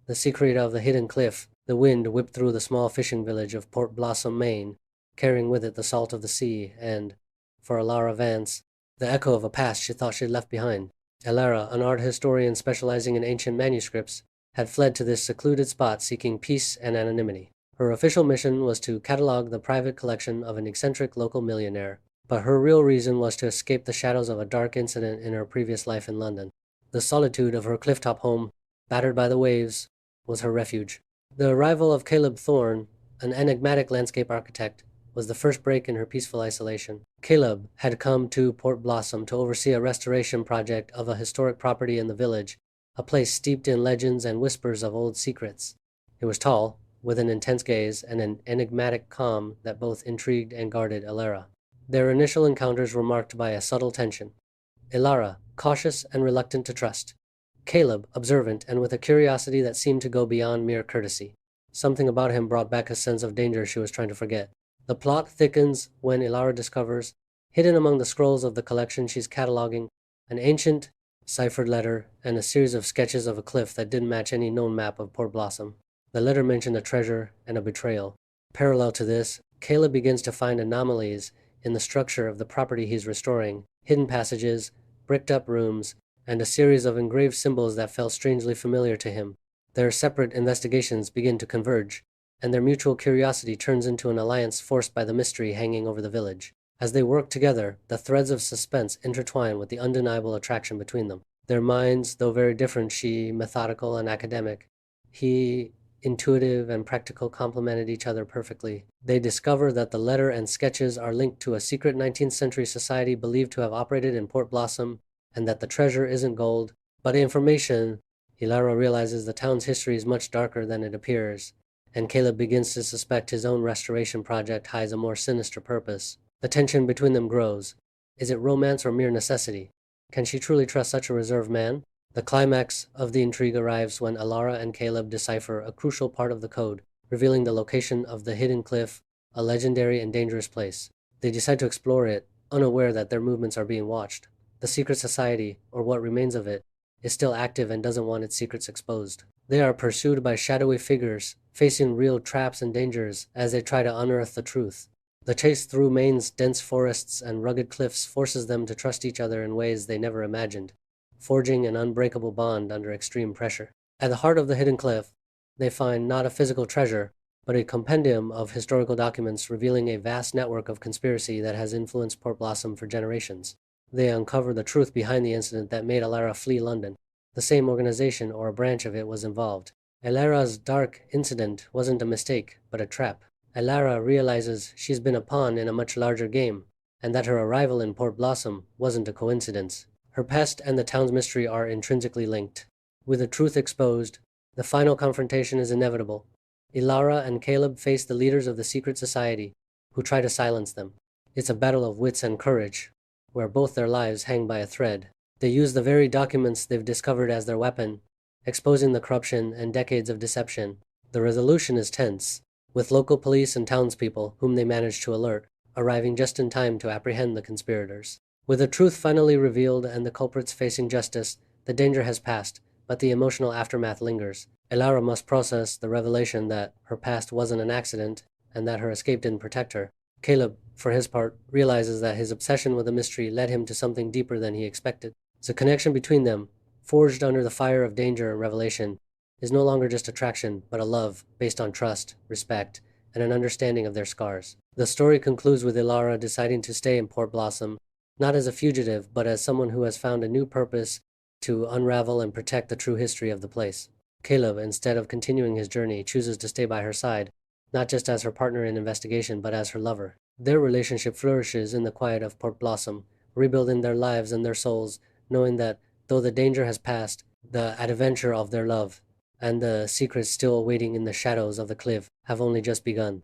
the secret of the hidden cliff. The wind whipped through the small fishing village of Port Blossom, Maine, carrying with it the salt of the sea and, for Elara Vance, the echo of a past she thought she'd left behind. Elara, an art historian specializing in ancient manuscripts, had fled to this secluded spot seeking peace and anonymity. Her official mission was to catalog the private collection of an eccentric local millionaire, but her real reason was to escape the shadows of a dark incident in her previous life in London. The solitude of her clifftop home, battered by the waves, was her refuge. The arrival of Caleb Thorne, an enigmatic landscape architect, was the first break in her peaceful isolation. Caleb had come to Port Blossom to oversee a restoration project of a historic property in the village, a place steeped in legends and whispers of old secrets. He was tall, with an intense gaze and an enigmatic calm that both intrigued and guarded Elara. Their initial encounters were marked by a subtle tension. Elara, cautious and reluctant to trust. Caleb, observant and with a curiosity that seemed to go beyond mere courtesy. Something about him brought back a sense of danger she was trying to forget. The plot thickens when Elara discovers, hidden among the scrolls of the collection she's cataloging, an ancient, ciphered letter and a series of sketches of a cliff that didn't match any known map of Port Blossom. The letter mentioned a treasure and a betrayal. Parallel to this, Caleb begins to find anomalies in the structure of the property he's restoring, hidden passages, bricked-up rooms, and a series of engraved symbols that felt strangely familiar to him. Their separate investigations begin to converge, and their mutual curiosity turns into an alliance forced by the mystery hanging over the village. As they work together, the threads of suspense intertwine with the undeniable attraction between them. Their minds, though very different, she methodical and academic, he intuitive and practical, complemented each other perfectly. They discover that the letter and sketches are linked to a secret 19th century society believed to have operated in Port Blossom, and that the treasure isn't gold, but information. Elara realizes the town's history is much darker than it appears, and Caleb begins to suspect his own restoration project hides a more sinister purpose. The tension between them grows. Is it romance or mere necessity? Can she truly trust such a reserved man? The climax of the intrigue arrives when Elara and Caleb decipher a crucial part of the code, revealing the location of the hidden cliff, a legendary and dangerous place. They decide to explore it, unaware that their movements are being watched. The secret society, or what remains of it, is still active and doesn't want its secrets exposed. They are pursued by shadowy figures, facing real traps and dangers as they try to unearth the truth. The chase through Maine's dense forests and rugged cliffs forces them to trust each other in ways they never imagined, forging an unbreakable bond under extreme pressure. At the heart of the hidden cliff, they find not a physical treasure, but a compendium of historical documents revealing a vast network of conspiracy that has influenced Port Blossom for generations. They uncover the truth behind the incident that made Elara flee London. The same organization or a branch of it was involved. Elara's dark incident wasn't a mistake, but a trap. Elara realizes she's been a pawn in a much larger game, and that her arrival in Port Blossom wasn't a coincidence. Her past and the town's mystery are intrinsically linked. With the truth exposed, the final confrontation is inevitable. Elara and Caleb face the leaders of the secret society, who try to silence them. It's a battle of wits and courage, where both their lives hang by a thread. They use the very documents they've discovered as their weapon, exposing the corruption and decades of deception. The resolution is tense, with local police and townspeople, whom they manage to alert, arriving just in time to apprehend the conspirators. With the truth finally revealed and the culprits facing justice, the danger has passed, but the emotional aftermath lingers. Elara must process the revelation that her past wasn't an accident, and that her escape didn't protect her. Caleb, for his part, realizes that his obsession with the mystery led him to something deeper than he expected. The connection between them, forged under the fire of danger and revelation, is no longer just attraction, but a love based on trust, respect, and an understanding of their scars. The story concludes with Elara deciding to stay in Port Blossom, not as a fugitive, but as someone who has found a new purpose to unravel and protect the true history of the place. Caleb, instead of continuing his journey, chooses to stay by her side, not just as her partner in investigation, but as her lover. Their relationship flourishes in the quiet of Port Blossom, rebuilding their lives and their souls, knowing that, though the danger has passed, the adventure of their love and the secrets still waiting in the shadows of the cliff have only just begun.